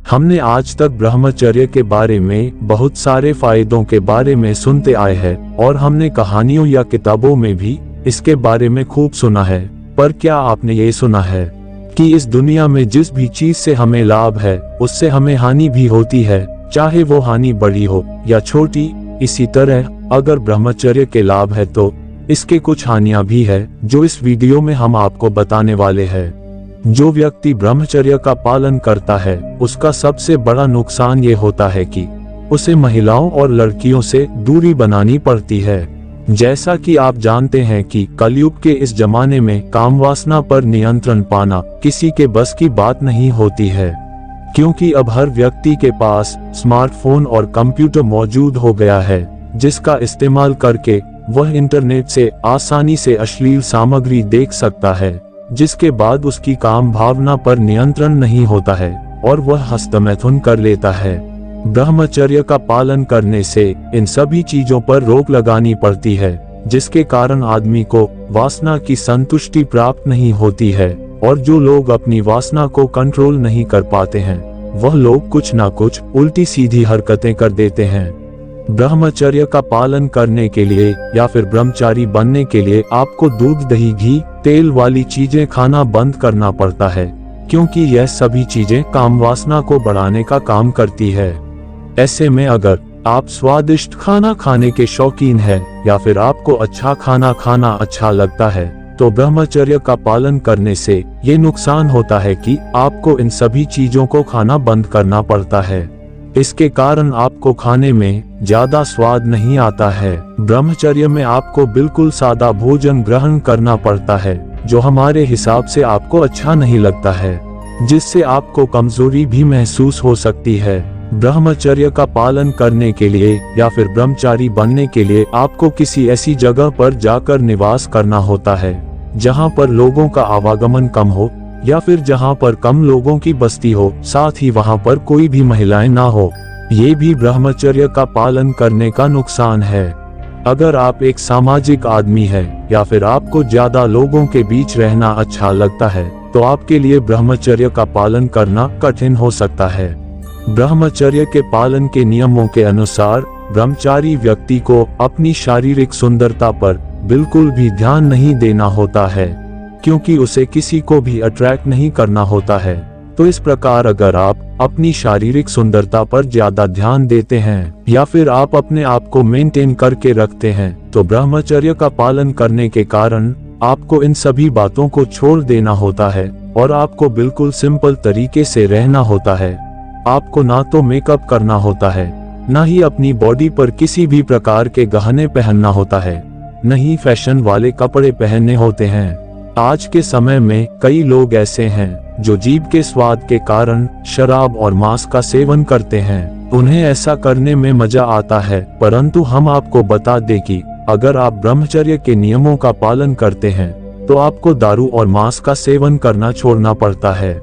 हमने आज तक ब्रह्मचर्य के बारे में बहुत सारे फायदों के बारे में सुनते आए हैं और हमने कहानियों या किताबों में भी इसके बारे में खूब सुना है। पर क्या आपने ये सुना है कि इस दुनिया में जिस भी चीज से हमें लाभ है उससे हमें हानि भी होती है, चाहे वो हानि बड़ी हो या छोटी। इसी तरह अगर ब्रह्मचर्य के लाभ है तो इसके कुछ हानियां भी है जो इस वीडियो में हम आपको बताने वाले हैं। जो व्यक्ति ब्रह्मचर्य का पालन करता है उसका सबसे बड़ा नुकसान ये होता है कि उसे महिलाओं और लड़कियों से दूरी बनानी पड़ती है। जैसा कि आप जानते हैं कि कलयुग के इस जमाने में काम वासना पर नियंत्रण पाना किसी के बस की बात नहीं होती है, क्योंकि अब हर व्यक्ति के पास स्मार्टफोन और कंप्यूटर मौजूद हो गया है, जिसका इस्तेमाल करके वह इंटरनेट से आसानी से अश्लील सामग्री देख सकता है, जिसके बाद उसकी काम भावना पर नियंत्रण नहीं होता है और वह हस्तमैथुन कर लेता है। ब्रह्मचर्य का पालन करने से इन सभी चीजों पर रोक लगानी पड़ती है, जिसके कारण आदमी को वासना की संतुष्टि प्राप्त नहीं होती है, और जो लोग अपनी वासना को कंट्रोल नहीं कर पाते हैं वह लोग कुछ ना कुछ उल्टी सीधी हरकतें कर देते हैं। ब्रह्मचर्य का पालन करने के लिए या फिर ब्रह्मचारी बनने के लिए आपको दूध, दही, घी, तेल वाली चीजें खाना बंद करना पड़ता है, क्योंकि यह सभी चीजें काम वासना को बढ़ाने का काम करती है। ऐसे में अगर आप स्वादिष्ट खाना खाने के शौकीन हैं या फिर आपको अच्छा खाना खाना अच्छा लगता है तो ब्रह्मचर्य का पालन करने से ये नुकसान होता है कि आपको इन सभी चीजों को खाना बंद करना पड़ता है। इसके कारण आपको खाने में ज्यादा स्वाद नहीं आता है। ब्रह्मचर्य में आपको बिल्कुल सादा भोजन ग्रहण करना पड़ता है जो हमारे हिसाब से आपको अच्छा नहीं लगता है, जिससे आपको कमजोरी भी महसूस हो सकती है। ब्रह्मचर्य का पालन करने के लिए या फिर ब्रह्मचारी बनने के लिए आपको किसी ऐसी जगह पर जाकर निवास करना होता है जहां पर लोगों का आवागमन कम हो या फिर जहां पर कम लोगों की बस्ती हो, साथ ही वहां पर कोई भी महिलाएं ना हो। ये भी ब्रह्मचर्य का पालन करने का नुकसान है। अगर आप एक सामाजिक आदमी है या फिर आपको ज्यादा लोगों के बीच रहना अच्छा लगता है तो आपके लिए ब्रह्मचर्य का पालन करना कठिन हो सकता है। ब्रह्मचर्य के पालन के नियमों के अनुसार ब्रह्मचारी व्यक्ति को अपनी शारीरिक सुंदरता पर बिल्कुल भी ध्यान नहीं देना होता है, क्योंकि उसे किसी को भी अट्रैक्ट नहीं करना होता है। तो इस प्रकार अगर आप अपनी शारीरिक सुंदरता पर ज्यादा ध्यान देते हैं या फिर आप अपने आप को मेंटेन करके रखते हैं तो ब्रह्मचर्य का पालन करने के कारण आपको इन सभी बातों को छोड़ देना होता है और आपको बिल्कुल सिंपल तरीके से रहना होता है। आपको ना तो मेकअप करना होता है, ना ही अपनी बॉडी पर किसी भी प्रकार के गहने पहनना होता है, न ही फैशन वाले कपड़े पहनने होते हैं। आज के समय में कई लोग ऐसे हैं जो जीभ के स्वाद के कारण शराब और मांस का सेवन करते हैं। उन्हें ऐसा करने में मजा आता है, परंतु हम आपको बता दें कि अगर आप ब्रह्मचर्य के नियमों का पालन करते हैं तो आपको दारू और मांस का सेवन करना छोड़ना पड़ता है।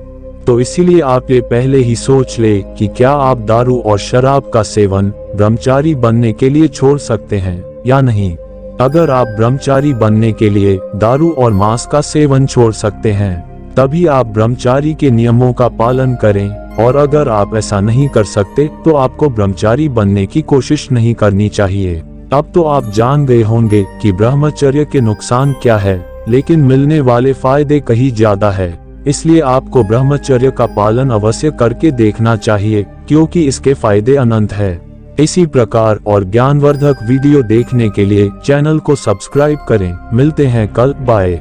तो इसीलिए आप ये पहले ही सोच ले कि क्या आप दारू और शराब का सेवन ब्रह्मचारी बनने के लिए छोड़ सकते हैं या नहीं। अगर आप ब्रह्मचारी बनने के लिए दारू और मांस का सेवन छोड़ सकते हैं तभी आप ब्रह्मचारी के नियमों का पालन करें, और अगर आप ऐसा नहीं कर सकते तो आपको ब्रह्मचारी बनने की कोशिश नहीं करनी चाहिए। अब तो आप जान गए होंगे कि ब्रह्मचर्य के नुकसान क्या है, लेकिन मिलने वाले फायदे कहीं ज्यादा है। इसलिए आपको ब्रह्मचर्य का पालन अवश्य करके देखना चाहिए, क्योंकि इसके फायदे अनंत है। इसी प्रकार और ज्ञानवर्धक वीडियो देखने के लिए चैनल को सब्सक्राइब करें। मिलते हैं कल, बाय।